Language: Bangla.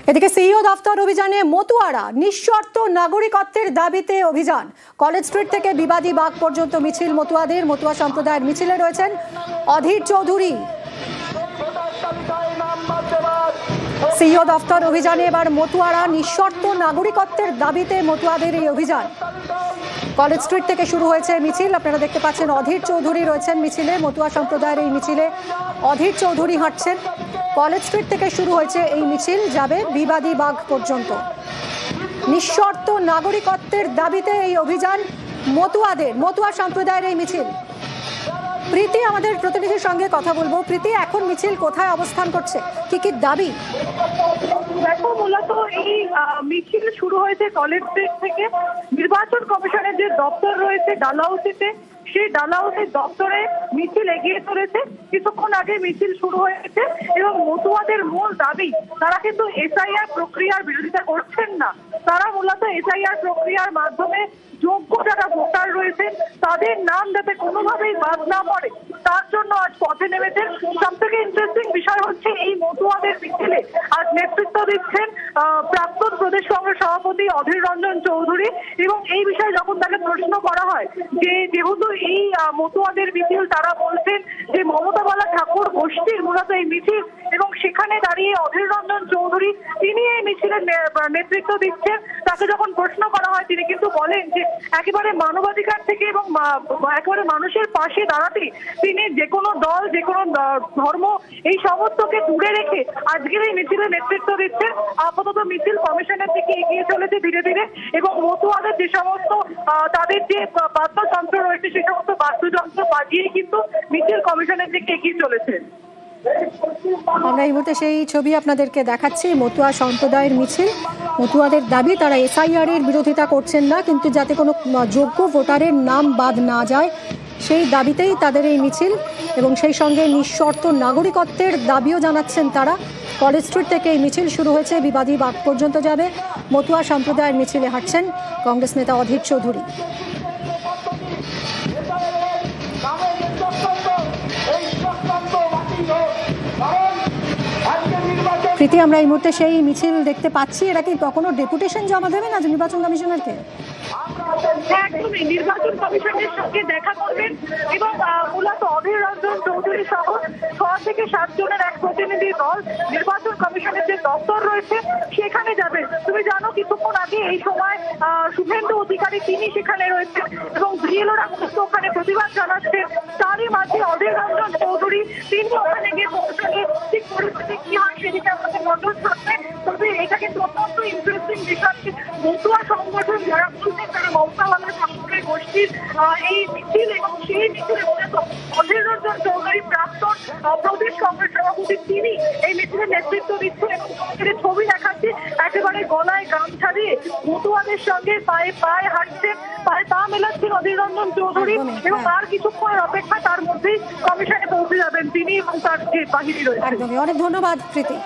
এদিকে সিইও দফতর অভিযানে মতুয়ারা নিঃশর্ত নাগরিকত্বের দাবিতে অভিযান। কলেজ স্ট্রিট থেকে বিবাদী বাগ পর্যন্ত মিছিল মতুয়াদের। মতুয়া সম্প্রদায়ের মিছিলে রয়েছেন অধীর চৌধুরী। সিইও দফতর অভিযানে এবার মতুয়ারা নিঃশর্ত নাগরিকত্বের দাবিতে মতুয়াদের এই অভিযান। কলেজ স্ট্রিট থেকে শুরু হয়েছে মিছিল। আপনারা দেখতে পাচ্ছেন অধীর চৌধুরী রয়েছেন মিছিলে। মতুয়া সম্প্রদায়ের এই মিছিলে অধীর চৌধুরী হাঁটছেন। কলেজ স্ট্রিট থেকে শুরু হয়েছে এই মিছিল, যাবে বিবাদী বাগ পর্যন্ত। নিঃশর্ত নাগরিকত্বের দাবিতে এই অভিযান মতুয়াদের, মতুয়া সম্প্রদায়ের এই মিছিল। প্রীতি আমাদের প্রতিনিধির সঙ্গে কথা বলবো। প্রীতি, এখন মিছিল কোথায় অবস্থান করছে, কি কি দাবি? দেখো, মূলত এই মিছিল শুরু হয়েছে কলেজ স্ট্রিট থেকে। নির্বাচন কমিশনের যে দপ্তর রয়েছে ডালহাউসিতে, সেই ডালহাউসির দপ্তরে মিছিল এগিয়ে চলেছে। কিছুক্ষণ আগে মিছিল শুরু হয়েছে এবং মতুয়াদের মূল দাবি, তারা কিন্তু এসআইআর প্রক্রিয়ার বিরোধিতা করছেন না। তারা মূলত এসআইআর প্রক্রিয়ার মাধ্যমে যোগ্য যারা ভোটার রয়েছেন তাদের নাম যাতে কোনোভাবেই বাদ না পড়ে, তার জন্য আজ পথে নেমেছেন। সব থেকে ইন্টারেস্টিং বিষয় হচ্ছে এই মতুয়াদের মিছিলে আজ নেতৃত্ব দিচ্ছেন প্রাক্তন প্রদেশ কংগ্রেস সভাপতি অধীর রঞ্জন চৌধুরী। এবং এই বিষয়ে যখন তাকে প্রশ্ন করা হয় যে যেহেতু এই মতুয়াদের মিছিল, তারা বলছেন যে মমতা বালা ঠাকুর গোষ্ঠীর মূলত এই মিছিল, এবং সেখানে দাঁড়িয়ে অধীর রঞ্জন চৌধুরী তিনি এই মিছিলের নেতৃত্ব দিচ্ছেন। তাকে যখন প্রশ্ন করা হয় তিনি কিন্তু বলেন যে একেবারে মানবাধিকার থেকে এবং একেবারে মানুষের পাশে দাঁড়াতে তিনি যে কোনো দল, যে কোনো ধর্ম, এই সমস্তকে দূরে রেখে আজকের এই মিছিলের নেতৃত্ব দিচ্ছেন। আপাতত মিছিল কমিশনের দিকে এগিয়ে চলেছে ধীরে ধীরে, এবং মতুয়াদের যে সমস্ত তাদের যে বাদ্যযন্ত্র রয়েছে সে সমস্ত বাদ্যযন্ত্র বাজিয়ে কিন্তু মিছিল কমিশনের দিকে এগিয়ে চলেছে। আমরা এই মুহূর্তে সেই ছবি আপনাদেরকে দেখাচ্ছি। মতুয়া সম্প্রদায়ের মিছিল। মতুয়াদের দাবি, তারা এসআইআর এর বিরোধিতা করছেন না, কিন্তু যাতে কোনো যোগ্য ভোটারের নাম বাদ না যায় সেই দাবিতেই তাদের এই মিছিল, এবং সেই সঙ্গে নিঃশর্ত নাগরিকত্বের দাবিও জানাচ্ছেন তারা। কলেজ স্ট্রিট থেকে এই মিছিল শুরু হয়েছে, বিবাদী বাগ পর্যন্ত যাবে। মতুয়া সম্প্রদায়ের মিছিলে হাঁটছেন কংগ্রেস নেতা অধীর চৌধুরী। প্রীতি, আমরা এই মুহূর্তে সেই মিছিল দেখতে পাচ্ছি। এরা কি কখনো ডেপুটেশন জমা দেবেন আজ নির্বাচন কমিশনারকে? একদমই নির্বাচন কমিশনের সঙ্গে দেখা করবেন এবং মূলত অধীর রঞ্জন চৌধুরী সহ 6 থেকে 7 জনের এক প্রতিনিধি দল নির্বাচন কমিশনের যে দপ্তর রয়েছে সেখানে যাবেন। তুমি জানো কিছুক্ষণ আগে এই সময় শুভেন্দু অধিকারী তিনি সেখানে রয়েছেন এবং বিএলওরা কিন্তু ওখানে প্রতিবাদ জানাচ্ছেন। তারই মাঝে অধীর রঞ্জন চৌধুরী তিনি ওখানে গিয়ে পৌঁছালে ঠিক পরিস্থিতি কি হয় সেদিকে আমাদের নজর থাকবে। তবে এটা কিন্তু অত্যন্ত ইন্টারেস্টিং বিষয়। মতুয়া সংগঠন যারা বলছেন তারা মমতা বালা ঠাকুরের গোষ্ঠীর এই মিছিল, এবং সেই মিছিলে মূলত অধীর রঞ্জন চৌধুরী প্রাক্তন প্রদেশ কংগ্রেস সভাপতি তিনি এই মিছিলের নেতৃত্ব দিচ্ছেন। এবং ছবি দেখাচ্ছি একেবারে গলায় গামছা দিয়ে মতুয়াদের সঙ্গে পায়ে পায়ে হাঁটছেন, পায়ে পা মেলাচ্ছেন অধীর রঞ্জন চৌধুরী, এবং আর কিছুক্ষণের অপেক্ষা, তার মধ্যেই কমিশনে পৌঁছে যাবেন তিনি এবং তার যে বাহিনী রয়েছে। একদমই। অনেক ধন্যবাদ প্রীতি।